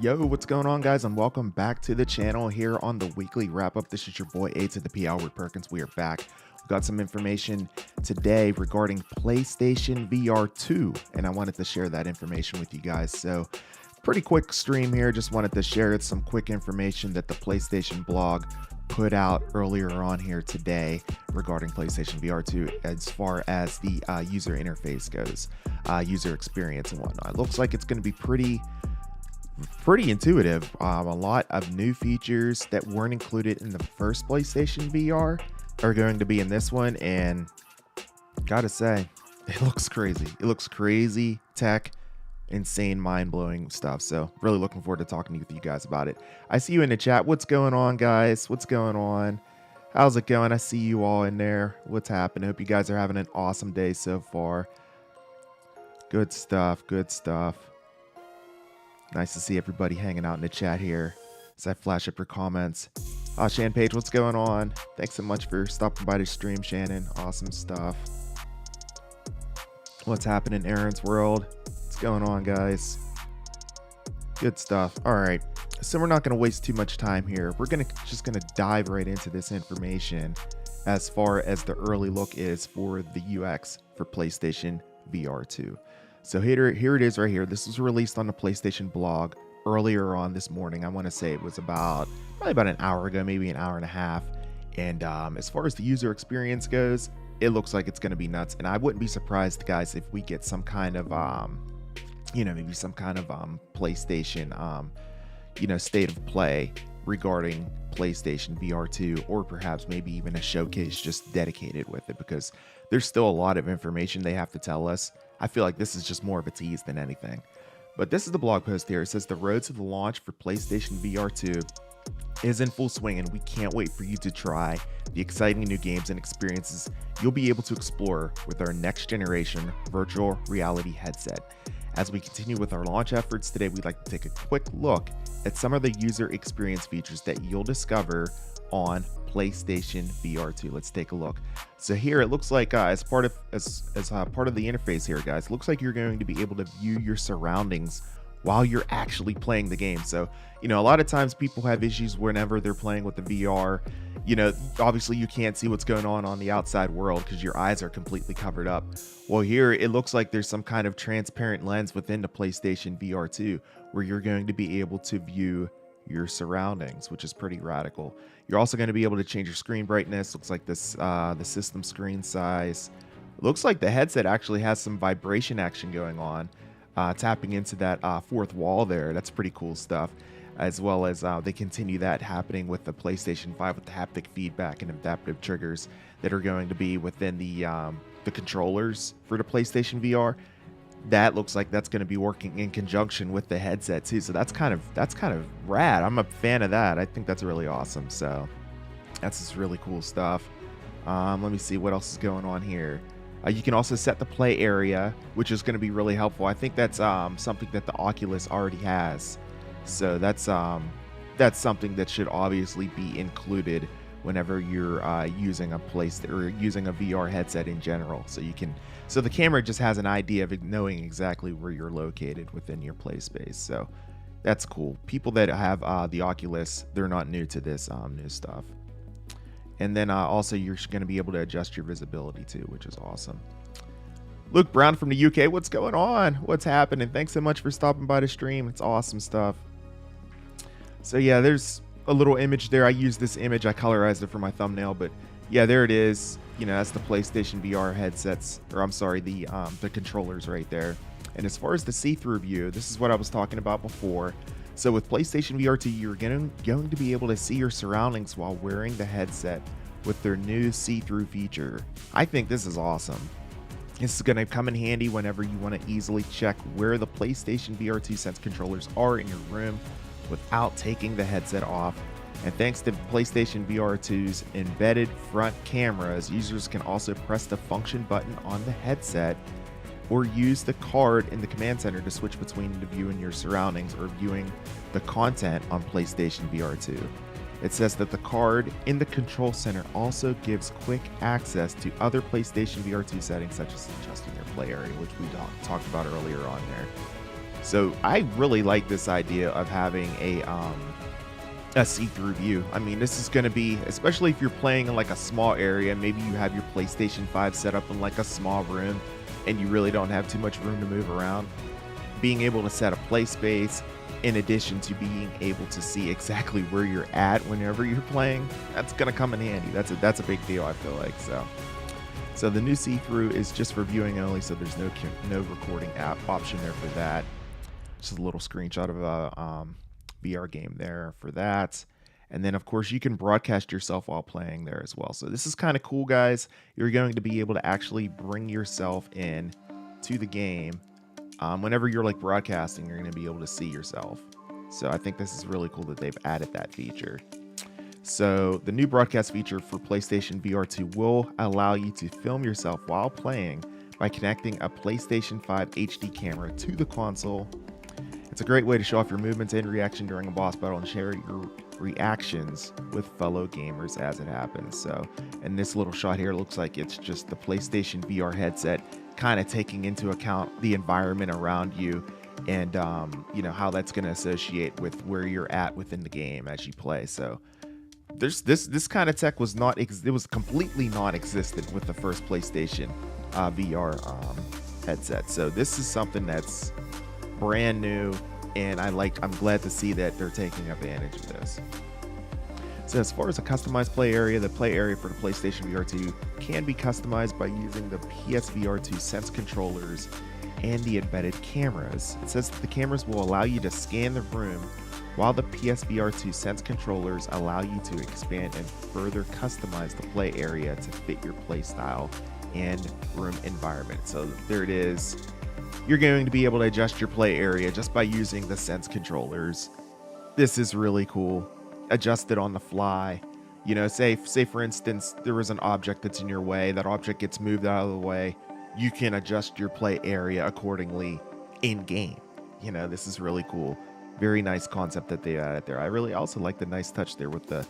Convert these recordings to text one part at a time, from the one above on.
Yo, what's going on, guys, and welcome back to the channel here on the weekly wrap up. This is your boy A to the P, Albert Perkins. We are back. We got some information today regarding PlayStation VR2, and I wanted to share that information with you guys. So pretty quick stream here. Just wanted to share some quick information that the PlayStation blog put out earlier on here today regarding PlayStation VR2 as far as the user interface goes, user experience and whatnot. It looks like it's going to be pretty intuitive. A lot of new features that weren't included in the first PlayStation VR are going to be in this one, and gotta say, it looks crazy. It looks crazy tech, insane, mind-blowing stuff. So really looking forward to talking with you guys about it. I see you in the chat. What's going on, guys? What's going on? How's it going? I see you all in there. What's happening? Hope you guys are having an awesome day so far. Good stuff. Good stuff. Nice to see everybody hanging out in the chat here as I flash up your comments. Shan Page, what's going on? Thanks so much for stopping by the stream, Shannon. Awesome stuff. What's happening in Aaron's world? What's going on, guys? Good stuff. All right, so we're not going to waste too much time here. We're just gonna dive right into this information as far as the early look is for the UX for PlayStation VR2. So here it is right here. This was released on the PlayStation blog earlier on this morning. I want to say it was probably about an hour ago, maybe an hour and a half. And as far as the user experience goes, it looks like it's going to be nuts. And I wouldn't be surprised, guys, if we get some kind of, maybe some kind of PlayStation, state of play regarding PlayStation VR2, or perhaps maybe even a showcase just dedicated with it, because there's still a lot of information they have to tell us. I feel like this is just more of a tease than anything. But this is the blog post here. It says the road to the launch for PlayStation VR2 is in full swing, and we can't wait for you to try the exciting new games and experiences you'll be able to explore with our next generation virtual reality headset. As we continue with our launch efforts today, we'd like to take a quick look at some of the user experience features that you'll discover on PlayStation VR2. Let's take a look. So here it looks like as part of the interface here, guys, looks like you're going to be able to view your surroundings while you're actually playing the game. So, a lot of times people have issues whenever they're playing with the VR. Obviously you can't see what's going on the outside world because your eyes are completely covered up. Well, here it looks like there's some kind of transparent lens within the PlayStation VR2 where you're going to be able to view your surroundings, which is pretty radical. You're also going to be able to change your screen brightness. Looks like this the system screen size. Looks like the headset actually has some vibration action going on, tapping into that fourth wall there. That's pretty cool stuff. As well as they continue that happening with the PlayStation 5 with the haptic feedback and adaptive triggers that are going to be within the controllers for the PlayStation VR. That looks like that's going to be working in conjunction with the headset too. So that's kind of rad. I'm a fan of that. I think that's really awesome. So that's just really cool stuff. Let me see what else is going on here. You can also set the play area, which is going to be really helpful. I think that's something that the Oculus already has. So that's something that should obviously be included whenever you're using a VR headset in general. So the camera just has an idea of knowing exactly where you're located within your play space. So that's cool. People that have the Oculus, they're not new to this new stuff. And then also you're going to be able to adjust your visibility too, which is awesome. Luke Brown from the UK, what's going on? What's happening? Thanks so much for stopping by the stream. It's awesome stuff. So yeah, there's a little image there. I used this image, I colorized it for my thumbnail, but yeah, there it is. That's the PlayStation VR headsets, or I'm sorry, the controllers right there. And as far as the see-through view, this is what I was talking about before. So with PlayStation VR2, you're going to be able to see your surroundings while wearing the headset with their new see-through feature. I think this is awesome. This is going to come in handy whenever you want to easily check where the PlayStation VR2 Sense controllers are in your room without taking the headset off. And thanks to PlayStation VR2's embedded front cameras, users can also press the function button on the headset or use the card in the command center to switch between the viewing your surroundings or viewing the content on PlayStation VR2. It says that the card in the control center also gives quick access to other PlayStation VR2 settings, such as adjusting your play area, which we talked about earlier on there. So I really like this idea of having a see-through view. I mean, this is going to be, especially if you're playing in like a small area, maybe you have your PlayStation 5 set up in like a small room and you really don't have too much room to move around. Being able to set a play space in addition to being able to see exactly where you're at whenever you're playing, that's going to come in handy. That's a big deal, I feel like. So the new see-through is just for viewing only, so there's no recording app option there for that. Just a little screenshot of a VR game there for that. And then, of course, you can broadcast yourself while playing there as well. So this is kind of cool, guys. You're going to be able to actually bring yourself in to the game. Whenever you're like broadcasting, you're going to be able to see yourself. So I think this is really cool that they've added that feature. So the new broadcast feature for PlayStation VR2 will allow you to film yourself while playing by connecting a PlayStation 5 HD camera to the console. It's a great way to show off your movements and reaction during a boss battle and share your reactions with fellow gamers as it happens. So, and this little shot here looks like it's just the PlayStation VR headset kind of taking into account the environment around you and, you know, how that's going to associate with where you're at within the game as you play. So this kind of tech was it was completely non-existent with the first PlayStation VR headset. So this is something that's brand new, and I'm glad to see that they're taking advantage of this. So as far as a customized play area, the play area for the PlayStation VR2 can be customized by using the PSVR2 Sense controllers and the embedded cameras. It says that the cameras will allow you to scan the room, while the PSVR2 Sense controllers allow you to expand and further customize the play area to fit your play style and room environment. So there it is. You're going to be able to adjust your play area just by using the Sense controllers. This is really cool. Adjust it on the fly. You know, say for instance, there was an object that's in your way. That object gets moved out of the way. You can adjust your play area accordingly in game. You know, this is really cool. Very nice concept that they added there. I really also like the nice touch there with the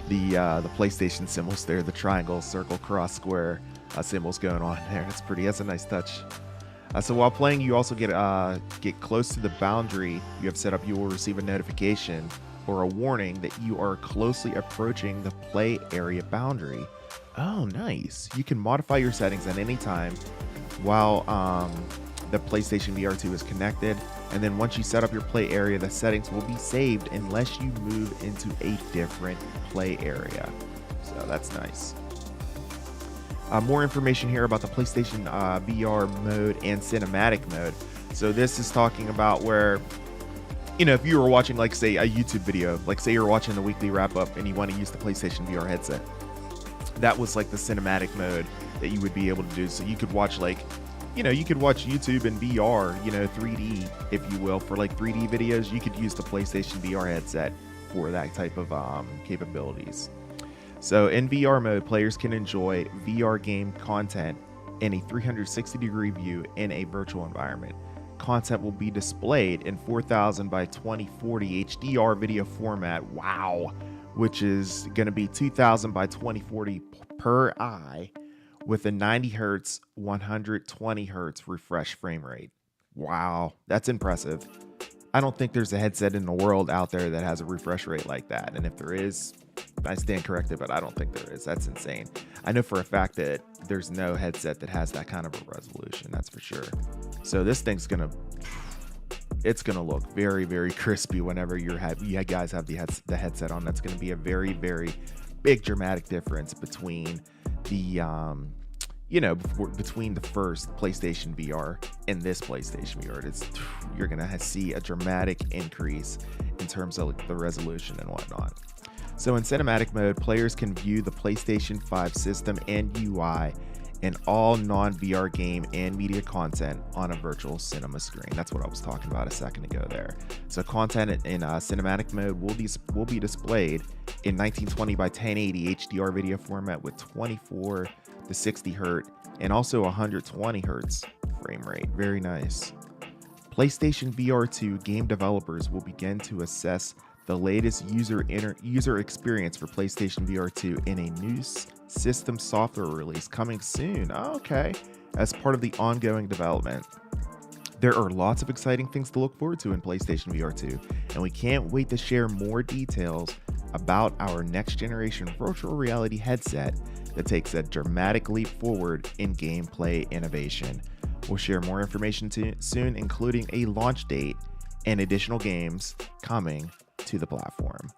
PlayStation symbols there, the triangle, circle, cross, square symbols going on there. It's pretty. That's a nice touch. So while playing, you also get close to the boundary you have set up. You will receive a notification or a warning that you are closely approaching the play area boundary. Oh, nice. You can modify your settings at any time while the PlayStation VR2 is connected. And then once you set up your play area, the settings will be saved unless you move into a different play area. So that's nice. More information here about the PlayStation VR mode and cinematic mode. So this is talking about where, you know, if you were watching, like, say, a YouTube video, like, say you're watching the weekly wrap-up and you want to use the PlayStation VR headset, that was, like, the cinematic mode that you would be able to do. So you could watch, like, you know, you could watch YouTube in VR, you know, 3D, if you will, for, like, 3D videos. You could use the PlayStation VR headset for that type of capabilities. So in VR mode, players can enjoy VR game content in a 360-degree view in a virtual environment. Content will be displayed in 4000 by 2040 HDR video format, wow, which is going to be 2000 by 2040 per eye with a 90 hertz, 120 hertz refresh frame rate. Wow, that's impressive. I don't think there's a headset in the world out there that has a refresh rate like that. And if there is, I stand corrected, but I don't think there is. That's insane. I know for a fact that there's no headset that has that kind of a resolution. That's for sure. So this thing's it's gonna look very, very crispy whenever you guys have the headset on. That's gonna be a very, very big dramatic difference between the between the first PlayStation VR and this PlayStation VR. You're gonna see a dramatic increase in terms of the resolution and whatnot. So in cinematic mode, players can view the PlayStation 5 system and UI and all non-VR game and media content on a virtual cinema screen. That's what I was talking about a second ago there. So content in cinematic mode will be displayed in 1920 by 1080 HDR video format with 24 to 60 hertz and also 120 hertz frame rate. Very nice. PlayStation VR2 game developers will begin to assess the latest user experience for PlayStation VR2 in a new system software release coming soon. Oh, okay. As part of the ongoing development. There are lots of exciting things to look forward to in PlayStation VR2, and we can't wait to share more details about our next generation virtual reality headset that takes a dramatic leap forward in gameplay innovation. We'll share more information soon, including a launch date and additional games coming to the platform.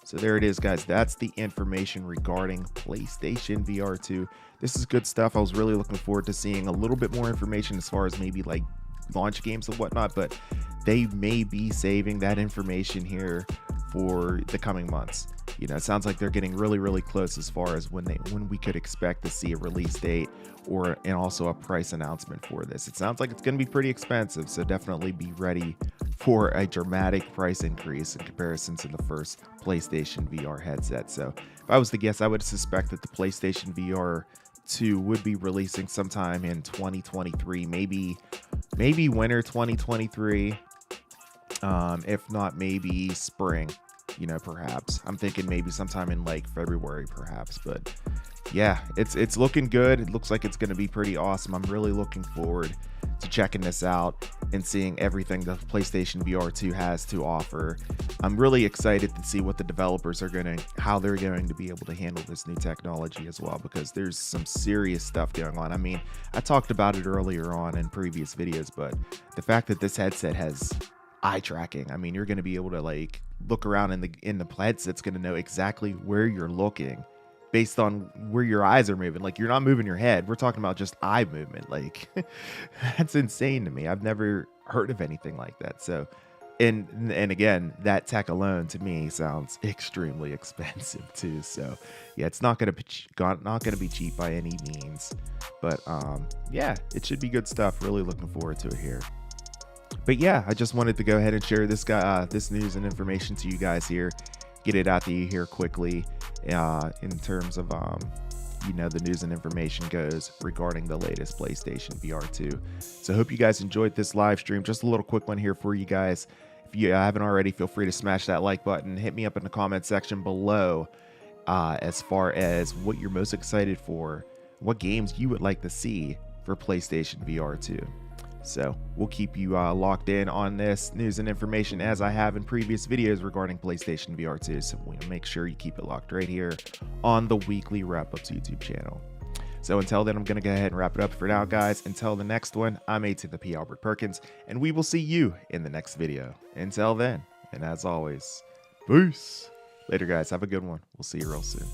So there it is, guys. That's the information regarding PlayStation VR2. This is good stuff. I was really looking forward to seeing a little bit more information as far as maybe like launch games and whatnot, but they may be saving that information here for the coming months. You know, it sounds like they're getting really close as far as when we could expect to see a release date and also a price announcement for this. It sounds like it's going to be pretty expensive, so definitely be ready for a dramatic price increase in comparison to the first PlayStation VR headset. So if I was to guess, I would suspect that the PlayStation VR2 would be releasing sometime in 2023, maybe winter 2023. If not, maybe spring, you know, perhaps. I'm thinking maybe sometime in like February, perhaps. But yeah, it's looking good. It looks like it's going to be pretty awesome. I'm really looking forward to checking this out and seeing everything the PlayStation VR2 has to offer. I'm really excited to see what the developers are how they're going to be able to handle this new technology as well, because there's some serious stuff going on. I mean, I talked about it earlier on in previous videos, but the fact that this headset has eye tracking, I mean, you're going to be able to like look around in the headset's going to know exactly where you're looking based on where your eyes are moving. Like, you're not moving your head. We're talking about just eye movement. Like, that's insane to me. I've never heard of anything like that. So, and again, that tech alone to me sounds extremely expensive too. So, yeah, it's not gonna be cheap by any means. But yeah, it should be good stuff. Really looking forward to it here. But yeah, I just wanted to go ahead and share this news and information to you guys here. Get it out to you here quickly in terms of you know, the news and information goes regarding the latest PlayStation VR2. So I hope you guys enjoyed this live stream. Just a little quick one here for you guys. If you haven't already, feel free to smash that like button. Hit me up in the comment section below as far as what you're most excited for, what games you would like to see for PlayStation VR2. So we'll keep you locked in on this news and information as I have in previous videos regarding PlayStation VR2. So we'll make sure you keep it locked right here on the Weekly Wrap-Ups YouTube channel. So until then, I'm going to go ahead and wrap it up for now, guys. Until the next one, I'm A2the Albert Perkins, and we will see you in the next video. Until then, and as always, peace. Later, guys. Have a good one. We'll see you real soon.